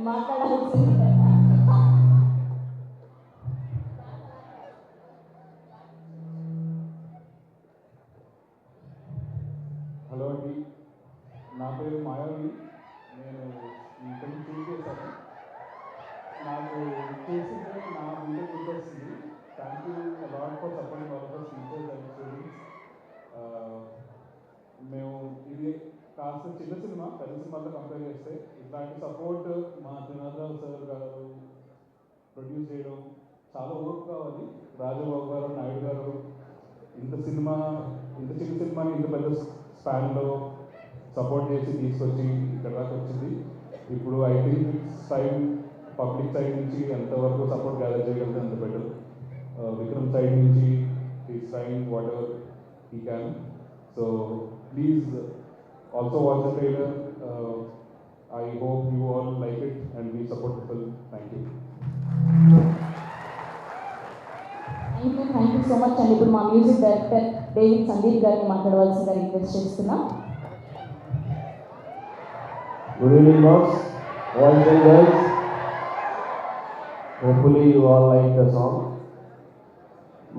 మాట్లాడాల్సింది. హలో అండి, నా పేరు మాయావి. నేను ఈ ఫిల్మ్ చూస్ చేశాను. నాకు చూసిందే నా ముందే గుర్తొస్తుంది. Thank you a lot for supporting all of teachers and students. మేము ఇది కాస్త చిన్న సినిమా, పెద్ద సినిమాతో కంపేర్ చేస్తే ఇట్లాంటి సపోర్ట్ మా త్రినాథరావు సార్ గారు ప్రొడ్యూస్ చేయడం చాలా ఓర్పు కావాలి. రాజబాబు గారు, నాయుడు గారు ఇంత చిన్న సినిమాని ఇంత పెద్ద స్పాన్లో సపోర్ట్ చేసి తీసుకొచ్చి ఇక్కడ దాకా వచ్చింది. ఇప్పుడు I think side public side నుంచి ఎంతవరకు సపోర్ట్ గ్యాదర్ చేయగలిగితే అంత బెటర్. విక్రమ్ సైడ్ నుంచి is trying what ever he can. So please also watch the trailer. I hope you all like it and we support the film. Thank you. Thank you so much అండి. ఇప్పుడు మా music director David Sandeep గారిని మాట్లాడవలసిందిగా request చేస్తున్నాం. Good evening, boss, boys and girls. Hopefully you all like the song.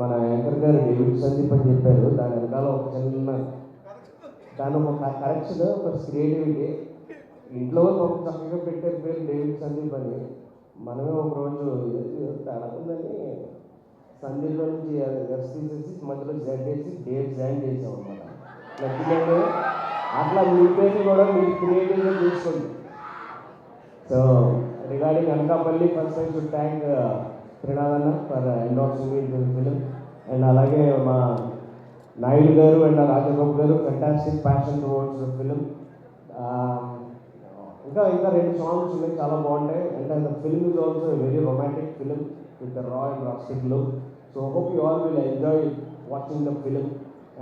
మన anchor గారు David Sandeep అని చెప్పారు. దాని వెనకాల ఒక కరెక్షన్ ప్లస్ క్రియేటివిటీ. ఇంట్లో ఒక చక్కగా పెట్టారు పేరు డేవిడ్ సందీప్ అని. మనమే ఒకరోజు తడకుందని సందీప్లో నుంచి ఎస్ తీసేసి మధ్యలో జెడ్ వేసి డేవ్ జాయిన్ చేసాం అనమాట. నచ్చిందండి. అట్లా మీ పేరు కూడా మీరు క్రియేటివ్గా చూసుకోండి. So regarding Anakapalli, first I should thank త్రినాథన్న ఫర్ ఎండార్సింగ్ మీ ఫిలిం. అండ్ అలాగే మా Naidu garu and Rajababu garu fantastic passion towards the film. ఇంకా 2 సాంగ్స్ ఉన్నాయి, చాలా బాగుంటాయి. And the film is also very romantic film with the raw and rustic look. So hope you all will enjoy watching the film.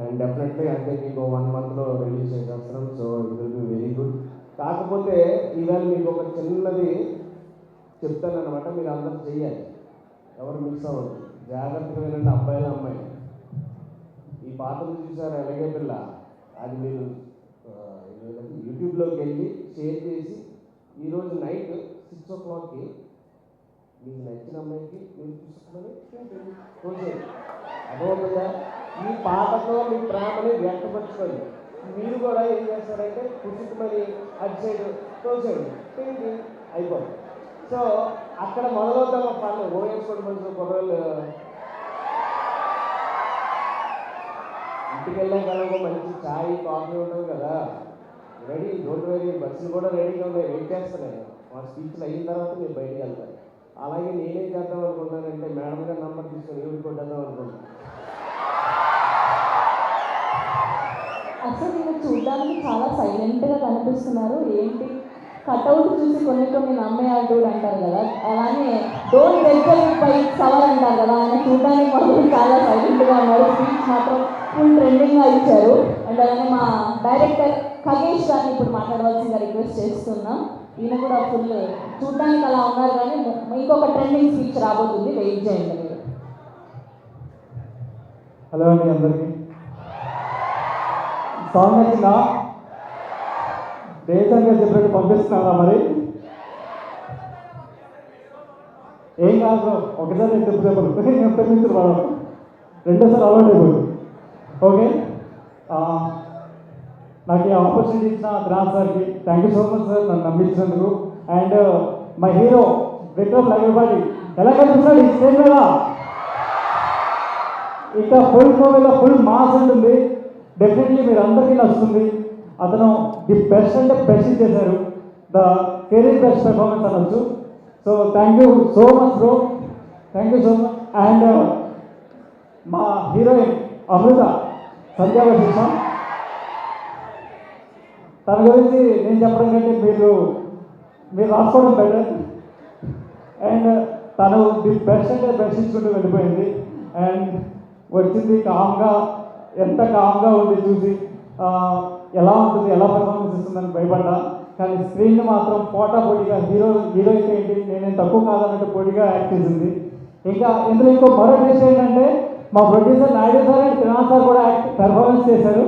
And definitely అంటే మీకు 1 monthలో release చేసేస్తున్నాం. So it will be very good. కాకపోతే ఈవేళ మీకు ఒక చిన్నది చెప్తానమాట, మీరు అందరూ చెయ్యాలి, ఎవరు మిస్ అవ్వదు. జాగ్రత్తగా వినండి అబ్బాయిలు అమ్మాయి. ఈ పాటలు చూసారు ఎలాగే పిల్ల, అది మీరు యూట్యూబ్లోకి వెళ్ళి షేర్ చేసి ఈరోజు నైట్ 6 o'clockకి మీకు నచ్చిన అమ్మాయికి మీరు చూసుకుని అర్థమవుతుందా? ఈ పాటతో మీ ప్రేమని వ్యక్తపరచుకోండి. మీరు కూడా ఏం చేస్తారంటే పుట్టుకుమని అటు సైడ్ తోసేయండి, అయిపోతుంది. సో అక్కడ మొదలవుతాం ఆ పనులు. ఓవేసుకోండి కొంచెం కుర్రలు ఇంటికి వెళ్ళాక కనుక మంచి ఛాయ్ కాఫీ ఉంటుంది కదా, రెడీ. డోంట్ వెరీ, బస్సులు కూడా రెడీగా ఉన్నాయి, వెయిట్ చేస్తున్నాయి. మా స్పీచ్లు అయిన తర్వాత మీరు బయటికి వెళ్తారు. అలాగే నేనేం చేద్దాం అనుకున్నానంటే మేడం గారి నంబర్ తీసుకొని ఈవిడ కొట్టేద్దాం అనుకున్నాను. అసలు మీరు చూడడానికి చాలా సైలెంట్గా కనిపిస్తున్నారు. ఏంటి కట్అవుట్ చూసి కొన్ని నమ్మేయాడు అంటారు కదా, అలానే డోర్ దగ్గర పై సవాల్ అంటారు కదా, ఆయన చూడడానికి మాత్రం చాలా సైలెంట్గా ఉన్నారు. స్పీచ్ మాత్రం ఫుల్ ట్రెండింగ్గా ఇచ్చారు. అండ్ అలానే మా డైరెక్టర్ ఖగేష్ గారిని ఇప్పుడు మాట్లాడవలసిందిగా రిక్వెస్ట్ చేస్తున్నాం. ఈయన కూడా ఫుల్ చూడడానికి అలా ఉన్నారు, కానీ ఇంకొక ట్రెండింగ్ స్పీచ్ రాబోతుంది, వెయిట్ చేయండి మీరు. హలో అండి అందరికీ. సాంగ్ నచ్చిందా? దేశంగా చెప్పినట్టు పంపిస్తున్నారా? మరి ఏం కాదు, ఒకసారి నేను చెప్పు నేను పెర్మిషన్ వాడు, రెండోసారి అలవాటు అయిపోయింది. ఓకే, నాకు ఈ ఆపర్చునిటీ ఇచ్చిన త్రినాథ్ సార్కి thank you so much sir, నన్ను నమ్మించినందుకు. And my hero Vikram Lagadapati ఎలా కనిపిస్తున్నాడు ఈ స్టేజ్ మీద? ఇంకా ఫుల్ మూవీలో ఫుల్ మాస్ ఉంటుంది. డెఫినెట్లీ మీరు అందరికీ నచ్చుతుంది. అతను ది బెస్ట్ అంటే బెస్ట్ ఇచ్చేశారు. ద కెరీర్ బెస్ట్ పెర్ఫార్మెన్స్ అనొచ్చు. So thank you so much bro, thank you so much. And మా హీరోయిన్ అమృత సంధ్యా వశిష్ఠం, తన గురించి నేను చెప్పడం కంటే మీరు రాసుకోవడం బెటర్. అండ్ తను ది బెస్ట్ అంటే బెస్ట్ ఇచ్చుకుంటూ వెళ్ళిపోయింది. అండ్ వచ్చింది కామ్గా, ఎంత కామ్గా ఉంది చూసి ఎలా ఉంటుంది, ఎలా పర్ఫార్మెన్స్ ఇస్తుందని భయపడ్డా. కానీ స్క్రీన్ మాత్రం పోటీగా హీరోయిన్ ఏంటి నేనేం తక్కువ కాదన్నట్టు పోటీగా యాక్ట్ చేసింది. ఇంకా ఇందులో ఇంకో మరో విషయం ఏంటంటే మా producer Naidu sir and Trinath sir కూడా పెర్ఫార్మెన్స్ చేశారు.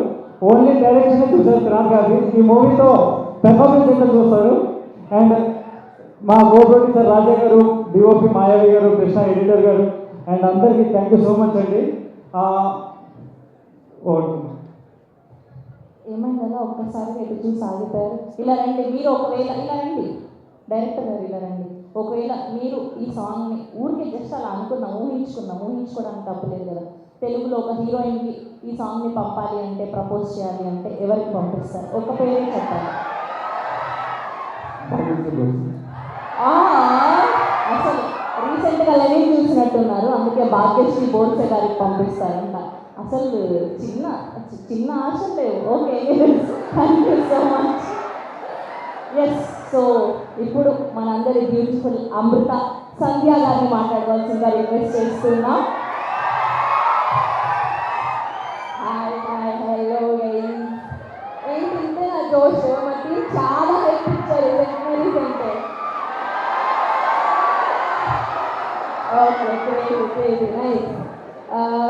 ఓన్లీ డైరెక్షన్ చూసారు త్రినాథ్ గారిని, ఈ మూవీతో పెర్ఫార్మెన్స్ ఏంటో చూస్తారు. అండ్ మా కో ప్రొడ్యూసర్ రాజా గారు, డిఓపి మాయావి గారు, కృష్ణ ఎడిటర్ గారు అండ్ అందరికీ థ్యాంక్ యూ సో మచ్ అండి. ఏమైందలా ఒక్కసారి ఎటు చూసి ఆగిపోయారు? ఇలా రండి, మీరు ఒకవేళ ఇలా రండి, డైరెక్టర్ గారు ఇలా రండి. ఒకవేళ మీరు ఈ సాంగ్ని ఊరికి జస్ట్ అలా ఊహించుకోవడానికి తప్పలేదు కదా. తెలుగులో ఒక హీరోయిన్కి ఈ సాంగ్ని పంపాలి అంటే, ప్రపోజ్ చేయాలి అంటే ఎవరికి పంపిస్తారు? ఒక పేరే చెప్పాలి. అసలు రీసెంట్గా లైవ్ చూసినట్టున్నారు, అందుకే భాగ్యశ్రీ బోర్సే గారికి పంపిస్తారంట. అసలు చిన్న ఆశలు లేవు. Okay, thank you so much. Yes, so ఇప్పుడు మనందరి బ్యూటిఫుల్ అమృత సంధ్య గారిని మాట్లాడవలసిందిగా రిక్వెస్ట్ చేస్తున్నాం. హాయ్ హాయ్ హలో ఏంటంటే నా జోష్ మట్టి చాలా హెల్ప్ ఇచ్చారు సెమినరీస్ అంటే. Okay, crazy nice.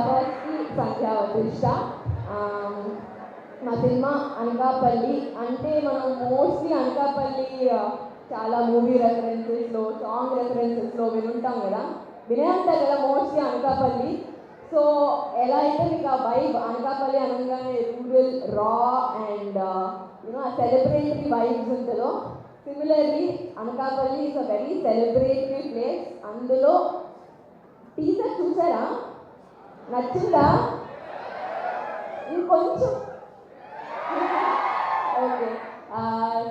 ఫస్ట్కి సంధ్య వశిష్ట. మా సినిమా అనకాపల్లి అంటే మనం మోస్ట్లీ అనకాపల్లి చాలా మూవీ రెఫరెన్సెస్లో, సాంగ్ రెఫరెన్సెస్లో వినుంటాం కదా, వినే ఉంటారు కదా మోస్ట్లీ అనకాపల్లి. సో ఎలా అయితే మీకు ఆ వైబ్ అనకాపల్లి అనగానే రూరల్ రా అండ్ యూనో ఆ సెలబ్రేటరీ వైబ్స్ ఉంటుందో, similarly Anakapalli is a very celebratory place. అందులో టీజర్ చూసారా? నచ్చిందా? ఇంకొంచెం okay.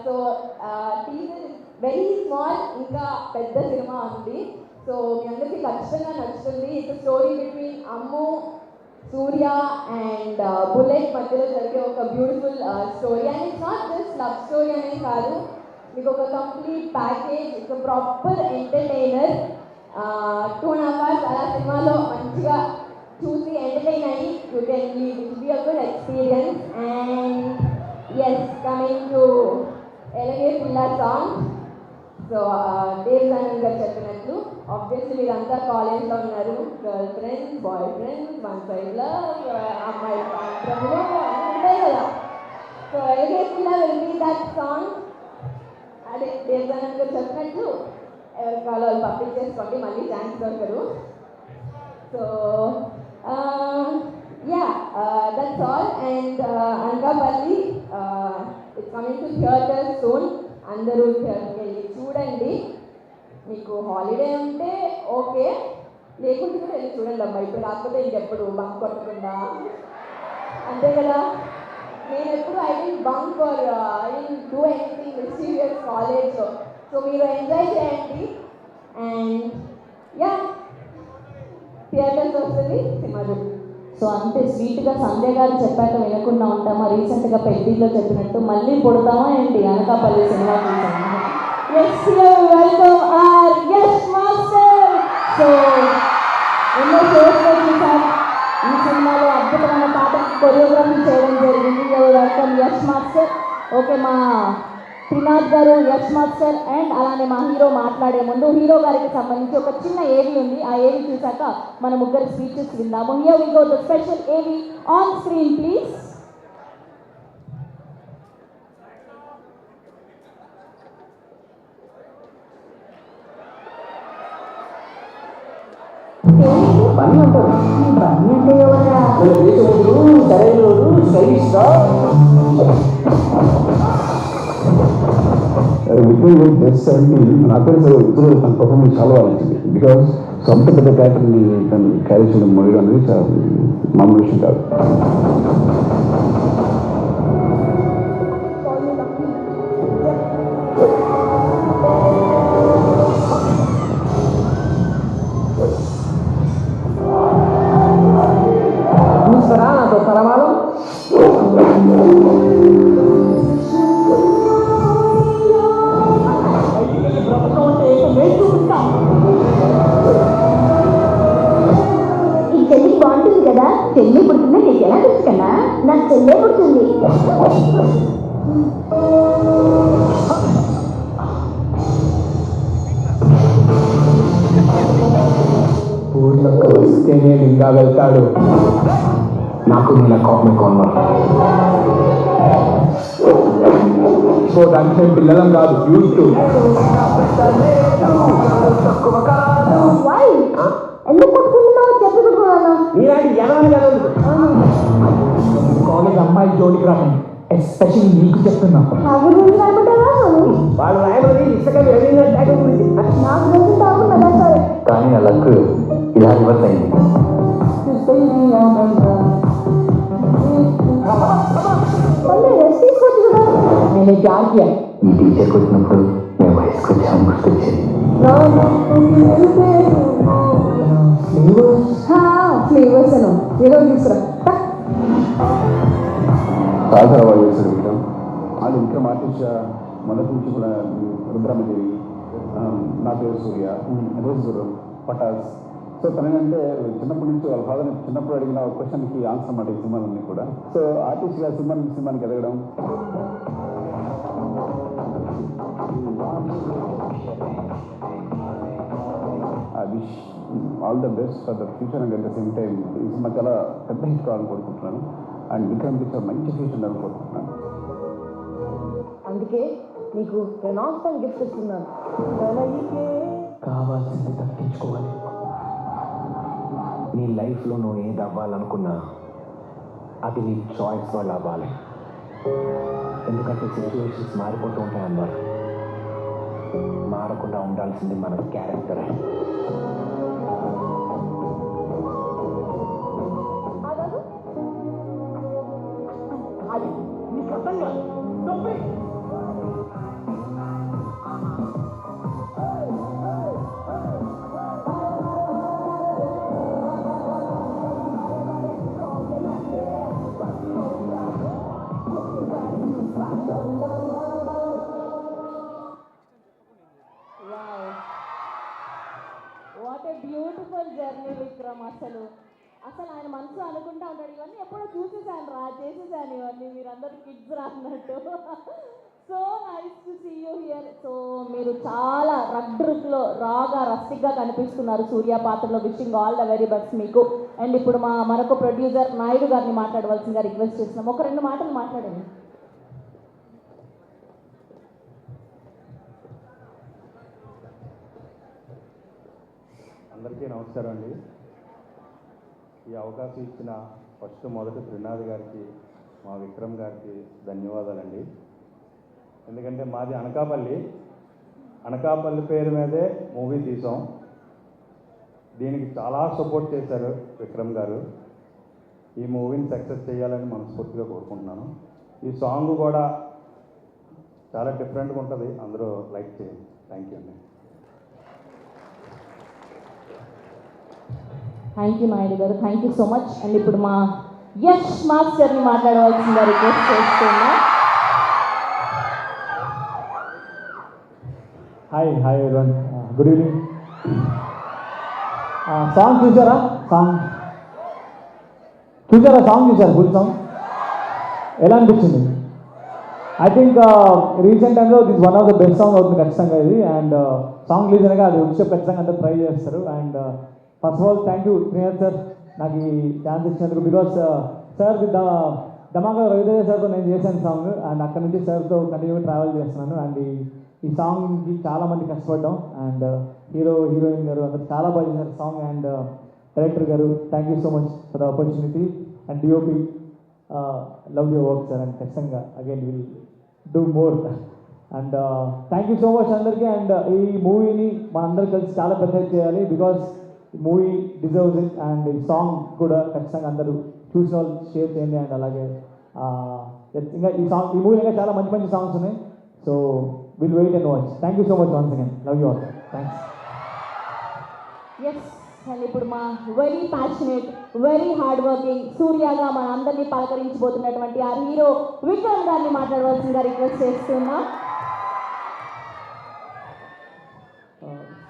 So teaser very small, ఇంకా పెద్ద సినిమా ఉంది. సో మీ అందరికీ ఖచ్చితంగా నచ్చుతుంది. It's story between Ammu, Surya and bullet మధ్యలో జరిగే ఒక beautiful story. And it's not just love story అనేది కాదు, మీకు ఒక complete package, it's proper entertainer. 2.5 hours అలా సినిమాలో మంచిగా చూసి ఎంటర్టైన్ అయ్యి you can leave. It be a good experience. And yes, coming to ఎలాగే పిల్ల సాంగ్. సో దేవదానంద్ గారు చెప్పినట్లు ఆబ్వియస్లీ మీరంతా కాలేజ్లో ఉన్నారు, girl friends, boy friends, one side love, అమ్మాయి సాయంత్రంలో ఉంటాయి కదా. సో ఎలాగే పిల్ల విల్ బి దట్ సాంగ్. అదే దేవదానంద్ గారు చెప్పినట్లు ఎవరి కాలో వాళ్ళు పబ్లిక్ చేసుకోండి, మళ్ళీ ఛాన్స్ దొరకరు. So that's all. And Anakapalli it's coming to theater soon. అందరూ థియేటర్కి వెళ్ళి చూడండి. మీకు హాలిడే ఉంటే ఓకే, లేకుంటే కూడా వెళ్ళి చూడండి అమ్మా. ఇప్పుడు కాకపోతే ఇంకెప్పుడు బంక్ కొట్టకుండా, అంతే కదా. నేను ఎప్పుడు I don't bunk or I don't do anything mysterious కాలేజ్లో. సో మీరు ఎంజాయ్ చేయండి. అండ్ థియేటర్స్ వస్తుంది సినిమా చూడండి. సో అంతే స్వీట్గా సంధ్య గారు చెప్పాక వినకుండా ఉంటామా? రీసెంట్గా పెద్దీలో చెప్పినట్టు మళ్ళీ పుడతామా ఏంటి అనకాపల్లి సినిమా చూసాము. Welcome our Yash master. So ఎన్నో షోస్లో చూసాము, ఈ సినిమాలో అద్భుతమైన పాటకి కొరియోగ్రఫీ చేయడం జరిగింది. Welcome Yash master. ఓకే, మా త్రినాథ్ గారు, యష్ మాస్టర్ అండ్ అలానే మా హీరో మాట్లాడే ముందు హీరో గారికి సంబంధించి ఒక చిన్న ఏవి ఉంది. ఆ ఏవి చూసాక మన ముగ్గురు స్పీచెస్ విందాము. Here we go, the special AV on screen please. Bunny అంటారు. బన్నీ అంటే ఎవరా? సరైనడు, స్టైలిష్గా. విక్రమ్ బెస్ట్ అంటే నాకు ఇద్దరు తన పర్ఫార్మెన్స్ చాలా బాగుంటుంది. బికాస్ సొంత పెద్ద క్యారెక్టర్ని తను క్యారీ చేయడం మొదలు అనేది చాలా మామూలు విషయం కాదు. చూస్తారా నాతో పరమాణం? ఈ చెల్లికి బాగుంటుంది కదా. చెల్లి పుట్టిందా నీకు ఎలా తెలుసు కన్నా? నాకు చెల్లె పుట్టింది. పూర్ణకు వస్తేనే ఇంకా వెళ్తాడు. నాకు నేను కాపీ కొన్నా. కొట్టుకోవడానికి మేము పిల్లలం కాదు, యూత్. వై ఎందుకు కొట్టుకుంటున్నావు చెప్పి కొట్టుకున్నాను నీలాంటి ఎలాంటి కాలేజ్ అమ్మాయి జోలికి రాకండి, ఎస్పెషల్లీ నీకు చెప్తున్నా. నా గురించి రాయమంటారా వాళ్ళు రాయబడి ఇసుక వెళ్ళిన ట్యాగ్ గురించి నాకు గురించి తాగుతుందా సరే కానీ నా లక్ ఇలా రివర్స్ అయింది. మళ్ళీ రెస్ట్ తీసుకోవచ్చు కదా నేను జాగ్య ఈ టీచర్కి వచ్చినప్పుడు మేము వయసుకు వచ్చాము గుర్తొచ్చింది. ఫ్లేవర్స్ అను ఏదో తీసుకురా చాలా బాగా చేశాడు విక్రమ్. వాళ్ళు విక్రమ్ ఆర్టిస్ట్ మొదటి నుంచి కూడా రుద్రమదేవి, నా పేరు సూర్య, రోజుగురం, పటాస్. సో తనేంటంటే చిన్నప్పటి నుంచి వాళ్ళ ఫాదర్ చిన్నప్పుడు అడిగిన ఒక క్వశ్చన్కి ఆన్సర్ అన్నమాట ఈ సినిమాలన్నీ కూడా. సో ఆర్టిస్ట్గా సినిమానికి ఎదగడం I wish all the best for the future and at the same time ఈ సినిమా చాలా పెద్ద హిట్ కావాలని కోరుకుంటున్నాను. అండ్ విక్రమ్ టీచర్ మంచి ఫ్యూచర్ ఉండాలని కోరుకుంటున్నాను. అందుకే నీకు నాన్ గిఫ్ట్ ఇస్తున్నాను కావాల్సింది దక్కించుకోవాలి. నీ లైఫ్లో నువ్వు ఏది అవ్వాలనుకున్నా అది నీ చాయిస్ వల్ల అవ్వాలి. ఎందుకంటే సిచ్యువేషన్స్ మారిపోతూ ఉంటాయి అన్నారు. మారకుండా ఉండాల్సింది మన క్యారెక్టరే. అది నీకు అర్థం కాదు నొప్పి what a beautiful journey Vikram. అసలు ఆయన మనసు అనుకుంటా ఉంటాడు, ఇవన్నీ ఎప్పుడో చూసేసాను రా, చేసేసాను ఇవన్నీ, మీరందరూ కిడ్స్ రా అన్నట్టు. So nice to see you here. So మీరు చాలా రగ్డ్రుక్లో రాగా రస్టిక్గా కనిపిస్తున్నారు సూర్య పాత్రలో. Wishing all the very best మీకు. అండ్ ఇప్పుడు మరొక ప్రొడ్యూసర్ నాయుడు గారిని మాట్లాడవలసిందిగా రిక్వెస్ట్ చేస్తున్నాం. ఒక 2 మాటలు మాట్లాడండి. అందరికీ నమస్కారం అండి. ఈ అవకాశం ఇచ్చిన మొదటి త్రినాథ్ గారికి, మా విక్రమ్ గారికి ధన్యవాదాలండి. ఎందుకంటే మాది అనకాపల్లి పేరు మీదే మూవీ తీసాం. దీనికి చాలా సపోర్ట్ చేశారు విక్రమ్ గారు. ఈ మూవీని సక్సెస్ చేయాలని మనస్ఫూర్తిగా కోరుకుంటున్నాను. ఈ సాంగ్ కూడా చాలా డిఫరెంట్గా ఉంటుంది, అందరూ లైక్ చేయండి. థ్యాంక్ యూ అండి. థ్యాంక్ యూ నాయుడు గారు, thank you so much. And ఇప్పుడు మా యష్ మాస్టర్ని మాట్లాడవలసిందిగా రిక్వెస్ట్ చేస్తున్నా. Hi everyone, good evening. Song చూసారా? సాంగ్ చూసారా? ఫుల్ సాంగ్ ఎలా అనిపించింది? ఐ థింక్ రీసెంట్ టైంలో this one of the best song అవుతుంది ఖచ్చితంగా ఇది. అండ్ సాంగ్ రిలీజ్ అనగా అది వచ్చే ఖచ్చితంగా అందరూ ట్రై చేస్తారు. And first of all thank you Srinath sir నాకు ఈ ఛాన్స్ ఇచ్చినందుకు. బికాస్ సార్ ధమాకా రవితేజ సార్తో నేను చేశాను సాంగ్, అండ్ అక్కడ నుంచి సార్తో కంటిన్యూగా ట్రావెల్ చేస్తున్నాను. అండ్ ఈ సాంగ్కి చాలామంది కష్టపడ్డాం. అండ్ హీరోయిన్ గారు అందరూ చాలా బాగా చేశారు సాంగ్. అండ్ డైరెక్టర్ గారు thank you so much for the opportunity. And DOP love your work sir. And ఖచ్చితంగా again will do more. And thank you so much అందరికీ. అండ్ ఈ మూవీని మనందరూ కలిసి చాలా పెద్ద చేయాలి, బికాస్ ఈ మూవీ డిజర్వ్స్ ఇట్. అండ్ ఈ సాంగ్ కూడా ఖచ్చితంగా అందరూ చూసిన వాళ్ళు షేర్ చేయండి. అండ్ అలాగే ఇంకా ఈ మూవీ ఇంకా చాలా మంచి సాంగ్స్ ఉన్నాయి. So will wait and watch. Thank you so much once again. Love you all. Thanks. Yes. And ఇప్పుడు మా very passionate, very hard working సూర్యగా మన అందరినీ పలకరించబోతున్నటువంటి ఆ హీరో విక్రమ్ గారిని మాట్లాడవలసిందిగా రిక్వెస్ట్ చేస్తున్నా.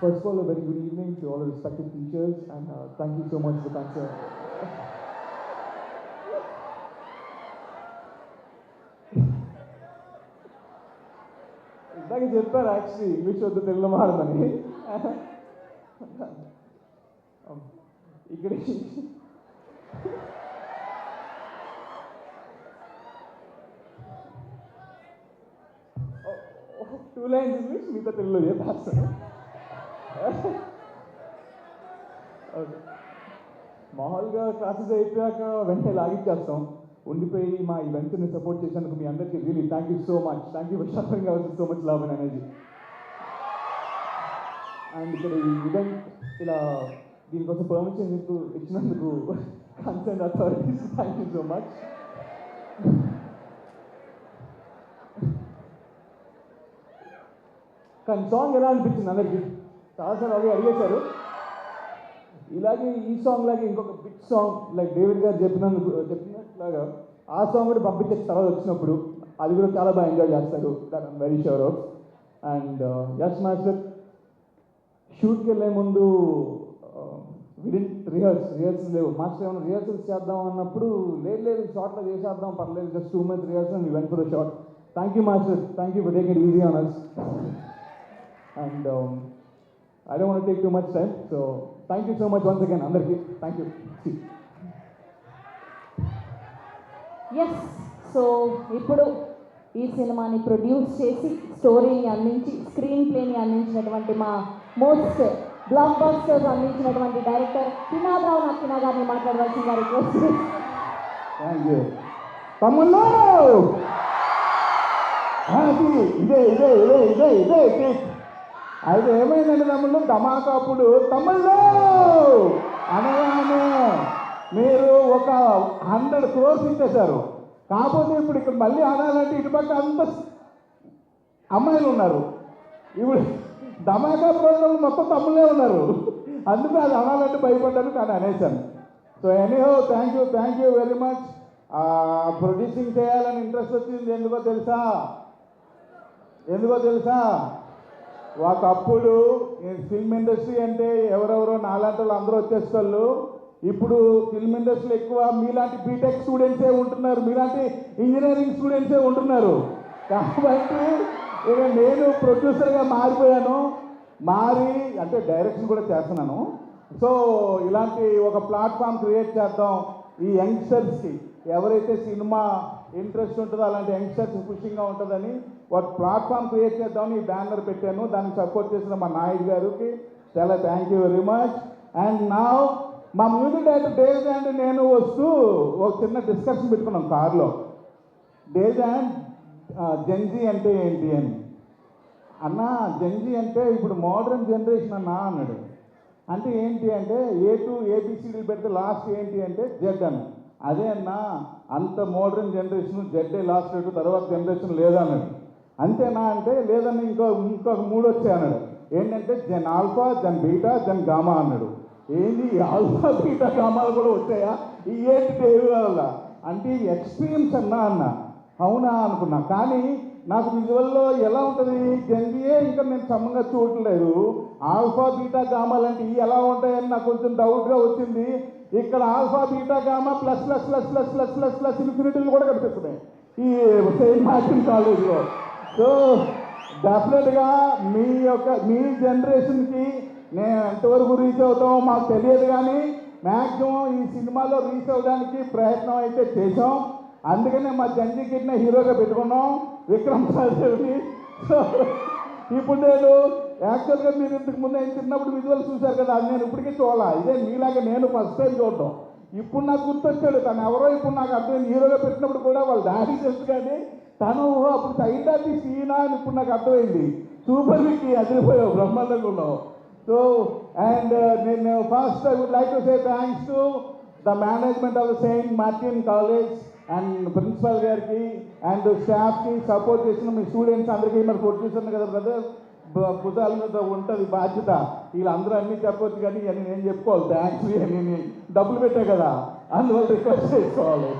First of all, a very good evening to all the respected teachers, and thank you so much for that. ఇందాక చెప్పారు యాక్చువల్లీ ఇంగ్లీష్ వద్దు తెలుగులో మాడమని. ఇక్కడ 2 lines ఇంగ్లీష్ మిగతా తెలుగులో చెప్పేస్తాను. ఓకే, మామూలుగా క్లాసెస్ అయిపోయాక వెంటనే లాగిచ్చేస్తాం. ఉండిపోయి మా ఈవెంట్ని సపోర్ట్ చేసినందుకు మీ అందరికీ really thank you so much. Thank you for showering our so much love and energy. And ఇక్కడ ఈ ఈవెంట్ ఇలా దీనికోసం పర్మిషన్ ఇచ్చినందుకు concern authorities thank you so much. కానీ సాంగ్ ఎలా అనిపించింది అందరికీ? చాలాసార్లు అవి అడిగేశారు. ఇలాగే ఈ సాంగ్ లాగే ఇంకొక బిగ్ సాంగ్ లైక్ డేవిడ్ గారు చెప్పినట్లాగా ఆ సాంగ్ కూడా పంపించే తర్వాత వచ్చినప్పుడు అది కూడా చాలా బాగా ఎంజాయ్ చేస్తారు. That I'm very sure of. And yes master షూట్కి వెళ్ళే ముందు రిహర్సల్స్ లేవు. మాస్టర్ ఏమైనా రిహర్సల్స్ చేద్దాం అన్నప్పుడు లేదు షార్ట్లో చేసేద్దాం పర్లేదు, just 2 months rehearsal event for short. Thank you master, thank you for take it easy on us. And I don't want to take too much time, so thank you so much once again, అందరికీ thank you. Yes, so ఇప్పుడు ఈ సినిమాని produce చేసి స్టోరీని అందించి screen ప్లేని అందించినటువంటి మా most black బాస్టర్స్ అందించినటువంటి డైరెక్టర్ త్రినాథరావు నక్కినా గారిని మాట్లాడవలసిందిగా రిక్వెస్ట్. థ్యాంక్ యూ తమ్ముళ్ళు. ఇదే అయితే ఏమైందండి తమ్ముళ్ళు, ధమాకాపుడు తమ్ముళ్ళు అనగానే మీరు ఒక 100 crores ఇచ్చేశారు. కాకపోతే ఇప్పుడు ఇక్కడ మళ్ళీ అనాలంటే ఇటుపక్క అంత అమ్మాయిలు ఉన్నారు. ఇప్పుడు ధమాకా ప్రోగ్రాంలు మొత్తం తమ్ముళ్ళే ఉన్నారు. అందుకే అది అనాలంటే భయపడ్డాను, కానీ అనేసాను. So anyhow thank you very much. Producing చేయాలని ఇంట్రెస్ట్ వచ్చింది ఎందుకో తెలుసా? ఒకప్పుడు ఫిల్మ్ ఇండస్ట్రీ అంటే ఎవరెవరో నాలాంటి వాళ్ళు అందరూ వచ్చేస్తారు. ఇప్పుడు ఫిల్మ్ ఇండస్ట్రీలో ఎక్కువ మీలాంటి బీటెక్ స్టూడెంట్సే ఉంటున్నారు, మీలాంటి ఇంజనీరింగ్ స్టూడెంట్సే ఉంటున్నారు. కాబట్టి ఇక నేను ప్రొడ్యూసర్గా మారిపోయాను. అంటే డైరెక్షన్ కూడా చేస్తున్నాను. సో ఇలాంటి ఒక ప్లాట్ఫామ్ క్రియేట్ చేద్దాం ఈ యంగ్స్టర్స్కి. ఎవరైతే సినిమా ఇంట్రెస్ట్ ఉంటుందో అలాంటి యంగ్స్టర్స్ పుషింగ్గా ఉంటుందని ఒక ప్లాట్ఫామ్ క్రియేట్ చేద్దామని ఈ బ్యానర్ పెట్టాను. దానికి సపోర్ట్ చేసిన మా నాయుడు గారికి చాలా thank you very much. And నా మా మ్యూజిక్ డైరెక్టర్ డేజ్ అండ్ నేను వస్తూ ఒక చిన్న డిస్కషన్ పెట్టుకున్నాం కార్లో. డేజ్ అండ్ జెన్జీ అంటే ఏంటి అని. అన్న జెన్జీ అంటే ఇప్పుడు మోడర్న్ జనరేషన్ అన్నాడు. అంటే ఏంటి అంటే ABCD పెడితే లాస్ట్ ఏంటి అంటే జెడ్ అన్న. అదే అన్న అంత మోడర్న్ జనరేషన్ జెడ్డే లాస్ట్ తర్వాత జనరేషన్ లేదన్నాడు. అంతేనా అంటే లేదన్న ఇంకొక 3 వచ్చాయి అన్నాడు. ఏంటంటే జెన్ ఆల్ఫా, జెన్ బీటా, జెన్ గామా అన్నాడు. ఏంటి ఆల్ఫా బీటా గామాలు కూడా వచ్చాయా ఈ ఏంటి డేవి వల్ల అంటే ఇది ఎక్స్పీరియన్స్ అన్న. అవునా అనుకున్నా. కానీ నాకు విజువల్లో ఎలా ఉంటుంది జెన్జీయే ఇంకా నేను సమంగా చూడట్లేదు. ఆల్ఫా బీటా గామాలంటే ఇవి ఎలా ఉంటాయని నాకు కొంచెం డౌట్గా వచ్చింది. ఇక్కడ alpha beta gamma plus plus plus plus plus plus plus ఇన్ఫినిటీలు కూడా కనిపిస్తున్నాయి ఈ సెయింట్ మార్టిన్ కాలేజ్లో. సో డెఫినెట్గా మీ జనరేషన్కి నేను ఎంతవరకు రీచ్ అవుతామో మాకు తెలియదు, కానీ మ్యాక్సిమం ఈ సినిమాలో రీచ్ అవ్వడానికి ప్రయత్నం అయితే చేసాం. అందుకనే మా జంజీ కిడ్ని హీరోగా పెట్టుకున్నాం విక్రమ్ రాజుని. సో ఇప్పుడు నేను యాక్చువల్గా మీరు ఇంతకు ముందు ఆయన చిన్నప్పుడు విజువల్ చూశారు కదా, అది నేను ఇప్పటికీ చూడాల. ఇదే మీలాగా నేను ఫస్ట్ టైం చూడటం. ఇప్పుడు నాకు గుర్తొచ్చాడు తను ఎవరో. ఇప్పుడు నాకు అర్థమైంది హీరోగా పెట్టినప్పుడు కూడా వాళ్ళ డాడీ తెలుసు, కానీ తను అప్పుడు సైడ్ ఆర్టిస్ట్ ఈయన అని ఇప్పుడు నాకు అర్థమైంది. సూపర్ విక్కి అదిరిపోయావు, బ్రహ్మాండంగా ఉన్నావు. సో అండ్ నేను first I would like to say thanks to the management of the Saint Martin College and principal గారికి అండ్ స్టాఫ్కి సపోర్ట్ చేసిన మీ స్టూడెంట్స్ అందరికీ. మరి ప్రొడ్యూసర్ని కదా బ్రదర్, భుజాల మీద ఉంటుంది బాధ్యత. వీళ్ళందరూ అన్నీ చెప్పవచ్చు, కానీ ఇవన్నీ నేను చెప్పుకోవాలి. థ్యాంక్స్ అని డబ్బులు పెట్టా కదా, అందువల్ల రిక్వెస్ట్ చేసుకోవాలి.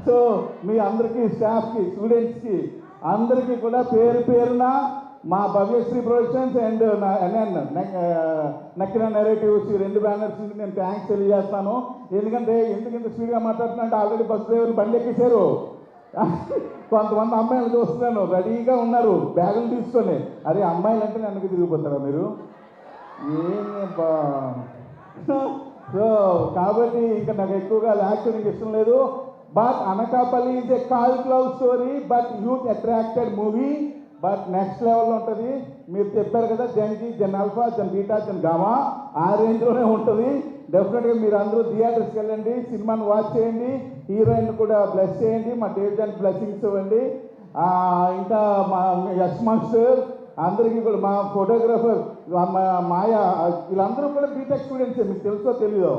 సో మీ అందరికీ స్టాఫ్కి స్టూడెంట్స్కి అందరికీ కూడా పేరున మా Bhavyasri productions and Nakkina narratives ఈ 2 బ్యానర్స్ నుండి నేను థ్యాంక్స్ తెలియజేస్తాను. ఎందుకంటే ఎందుకు ఇంత స్పీడ్గా మాట్లాడుతున్నా అంటే ఆల్రెడీ బస్ డ్రైవర్లు బండి ఎక్కేశారు. కొంతమంది అమ్మాయిలు చూస్తున్నాను రెడీగా ఉన్నారు బ్యాగులు తీసుకొని. అదే అమ్మాయిలు అంటే వెనక్కి తిరిగిపోతారా మీరు? ఏమబ్బా. సో కాబట్టి ఇంకా నాకు ఎక్కువగా యాక్టింగ్ ఇష్టం లేదు. But Anakapalli is a called love story but youth attracted movie. But next లెవెల్లో ఉంటుంది. మీరు చెప్పారు కదా జెన్కి, జెన్ ఆల్ఫా, జెన్ బీటా, జెన్ గామా, ఆ రేంజ్లోనే ఉంటుంది. డెఫినెట్గా మీరు అందరూ థియేటర్స్కి వెళ్ళండి, సినిమాని వాచ్ చేయండి, హీరోయిన్ కూడా బ్లెస్ చేయండి, మా డేవిడ్ బ్లెస్సింగ్స్ ఇవ్వండి. ఇంకా మా యష్ మాస్టర్ అందరికీ కూడా, మా ఫోటోగ్రాఫర్ మాయా, వీళ్ళందరూ కూడా బీటెక్ స్టూడెంట్సే, మీకు తెలుసో తెలియదో,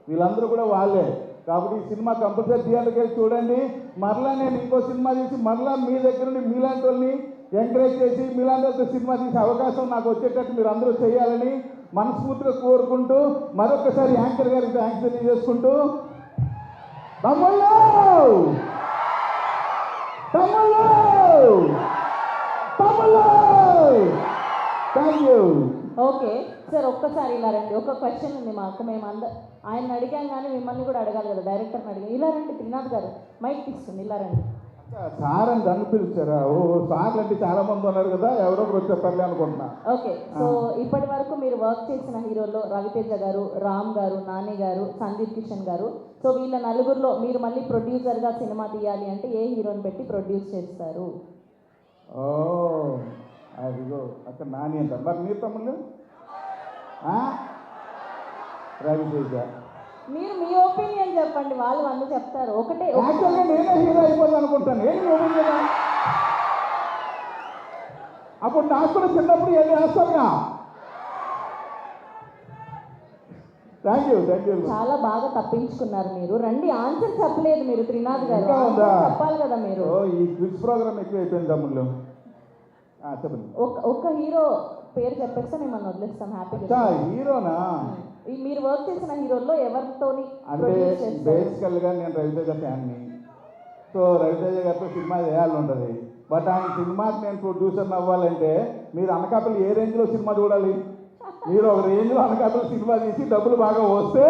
వీళ్ళందరూ కూడా వాళ్ళే. కాబట్టి ఈ సినిమా కంపల్సరీ థియేటర్కి వెళ్ళి చూడండి. మరలా నేను ఇంకో సినిమా తీసి మరలా మీ దగ్గర నుండి మీలాంటి వాళ్ళని ఎంకరేజ్ చేసి మీలాంటి వాళ్ళతో సినిమా తీసే అవకాశం నాకు వచ్చేటట్టు మీరు అందరూ చేయాలని మనస్ఫూర్తిగా కోరుకుంటూ, మరొకసారి యాంకర్ గారికి థ్యాంక్స్ తెలియజేసుకుంటూ, తమ్ముళ్ళు తమ్ముళ్ళు తమ్ముళ్ళు థ్యాంక్ యూ. ఓకే సార్, ఒక్కసారి ఇలా రండి. ఒక క్వశ్చన్ ఉంది మాకు. మేము ఆయన అడిగాం కానీ మిమ్మల్ని కూడా అడగాలి కదా, డైరెక్టర్ని అడిగాం. ఇలా రండి, త్రినాథ్ గారు మైక్ తీసుకుంది, ఇలా రండి. సార్ అని నన్ను పిలిచారా? ఓ సార్లు అంటే చాలా మంది ఉన్నారు కదా, ఎవరో ఒకరు వచ్చేస్తారులే అనుకుంటున్నా. ఓకే, సో ఇప్పటి వరకు మీరు వర్క్ చేసిన హీరోల్లో రవితేజ గారు, రామ్ గారు, నాని గారు, సందీప్ కిషన్ గారు, సో వీళ్ళ నలుగురిలో మీరు మళ్ళీ ప్రొడ్యూసర్గా సినిమా తీయాలి అంటే ఏ హీరోని పెట్టి ప్రొడ్యూస్ చేస్తారు? ఓ అదిగో అక్కడ నాని అంటారు. మరి మీరు తమ్ముళ్ళు? రవితేజ. మీరు మీ ఒపీనియన్ చెప్పండి, వాళ్ళు అన్నీ చెప్తారు. ఒకటే యాక్చువల్గా నేనే హీరో అయిపోతాను అనుకుంటాను. ఏంటి కదా, అప్పుడు నాకు కూడా చిన్నప్పుడు ఏం చేస్తాను. Thank you thank you. చాలా బాగా తప్పించుకున్నారు మీరు. రండి, ఆన్సర్ చెప్పలేదు మీరు త్రినాథ్ గారు, ఇంకా ఉందా? చెప్పాలి కదా మీరు. ఈ క్విజ్ ప్రోగ్రామ్ ఎక్కువ అయిపోయింది తమ్ముళ్ళు. చెప్పండి. ఒక హీరో పేరు చెప్పేస్తే మేము మనం వదిలేస్తాం హ్యాపీగా. హీరోనా? మీరు వర్క్ చేసిన హీరోల్లో ఎవరితోని అంటే బేసికల్గా నేను రవితేజ ఫ్యాన్ని. సో రవితేజ గారితో సినిమా చేయాలని ఉంటుంది. బట్ ఆయన సినిమాకి నేను ప్రొడ్యూసర్ అవ్వాలంటే మీరు అనకాపల్లి ఏ రేంజ్లో సినిమా చూడాలి? మీరు ఒక రేంజ్లో అనకాపల్లి సినిమా తీసి డబ్బులు బాగా వస్తే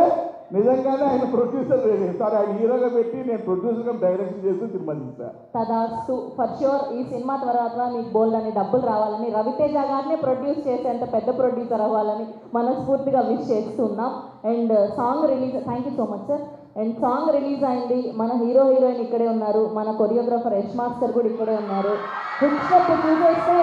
నిజంగానే ఆయన ప్రొడ్యూసర్ సారీ ఆయన హీరోగా పెట్టి నేను ప్రొడ్యూసర్గా డైరెక్షన్ చేసి సినిమా తీస్తా. తదాస్తు, ఫర్ ష్యూర్ ఈ సినిమా తర్వాత మీకు బోల్డ్ అని డబ్బులు రావాలని, రవితేజ గారినే ప్రొడ్యూస్ చేసేంత పెద్ద ప్రొడ్యూసర్ అవ్వాలని మనస్ఫూర్తిగా విష్ చేస్తున్నాం. And song release, thank you so much sir. And song release అయింది, మన హీరో హీరోయిన్ ఇక్కడే ఉన్నారు, మన కొరియోగ్రాఫర్ యష్ మాస్టర్ కూడా ఇక్కడే ఉన్నారు. హుక్ స్టెప్ చూసేస్తే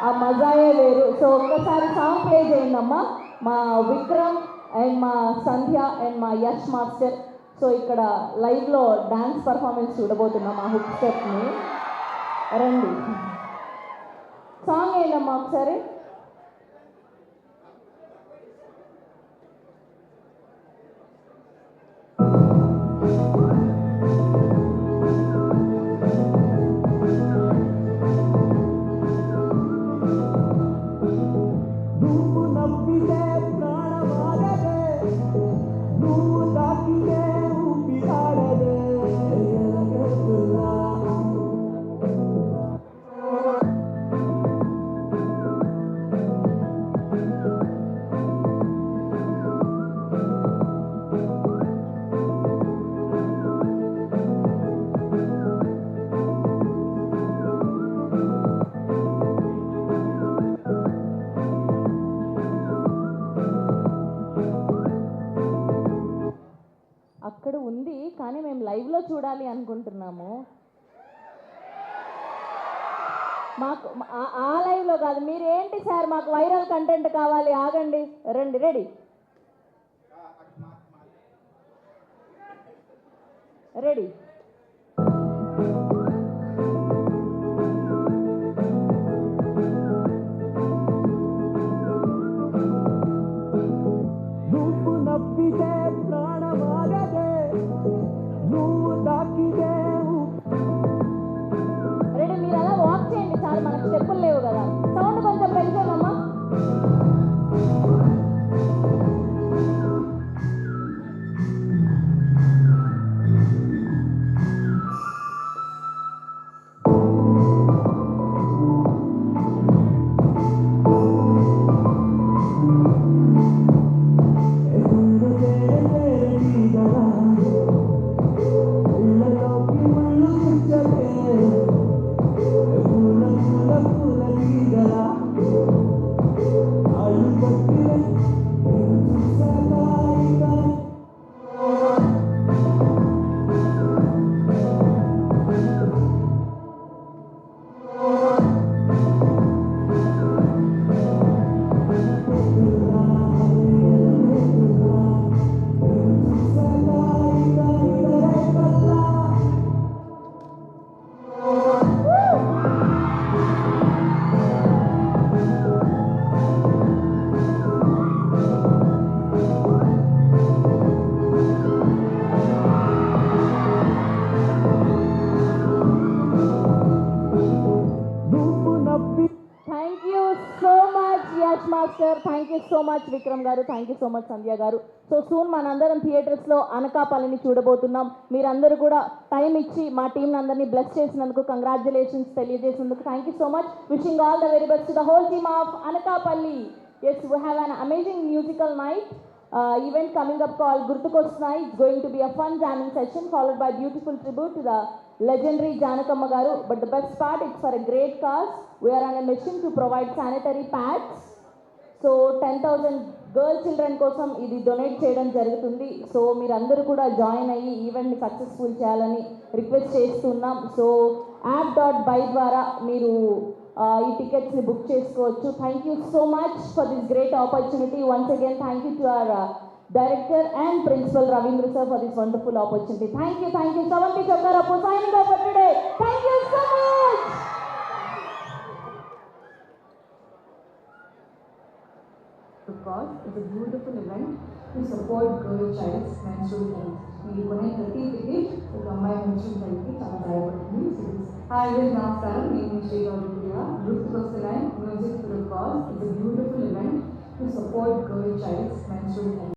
ఆ మజాయే వేరు. సో ఒక్కసారి సాంగ్ ప్లే చేయండమ్మా. మా విక్రమ్ అండ్ మా సంధ్య అండ్ మా యష్ మాస్టర్ సో ఇక్కడ లైవ్లో డ్యాన్స్ పర్ఫార్మెన్స్ చూడబోతున్నాం ఆ హుక్ స్టెప్ని. రండి, సాంగ్ ఏంటమ్మా ఒకసారి. అక్కడ ఉంది కానీ మేము లైవ్లో చూడాలి అనుకుంటున్నాము. మాకు ఆ లైవ్లో కాదు. మీరు ఏంటి సార్ మాకు వైరల్ కంటెంట్ కావాలి, ఆగండి, రండి, రెడీ రెడీ. రెడీ, మీరు అలా వాక్ చేయండి చాలు, మనకు స్టెప్పులు లేవు కదా. సౌండ్ కొంచెం పెంచామమ్మా. Sir, thank you so much Vikram garu, thank you so much Sandhya garu. So soon మనందరం థియేటర్స్లో అనకాపల్లిని చూడబోతున్నాం. మీరందరూ కూడా టైం ఇచ్చి మా టీం అందరినీ బ్లెస్ చేసినందుకు, కంగ్రాచులేషన్స్ తెలియజేసినందుకు thank you so much. Wishing all the very best to the whole team of Anakapalli. Yes, we have an amazing musical night. Event coming up called Gurtukostunayi. It's going to be a fun jamming session followed by beautiful tribute to the legendary Janakamma Garu. But the best part, it's for a great cause. We are on a mission to provide sanitary pads. So 10,000 girl children కోసం ఇది donate చేయడం జరుగుతుంది. So మీరందరూ కూడా join అయ్యి ఈవెంట్ని successful చేయాలని request చేస్తున్నాం. సో app.by ద్వారా మీరు ఈ టికెట్స్ని బుక్ చేసుకోవచ్చు. Thank you so much for this great opportunity. Once again thank you to our director and principal Ravindra sir for this wonderful opportunity. Thank you Savanthi Chokkarappu signing off for today. Thank you so much. Because it's a beautiful event to support girl child's menstrual health. మీరు కొనే ప్రతి ticket ఒక అమ్మాయి menstrual healthకి చాలా సహాయపడుతుంది. Hi నమస్కారం, నేను శ్రీగౌరి. గుర్తుకొస్తున్నాయి music for the cause. It's a beautiful event to support girl child's menstrual health.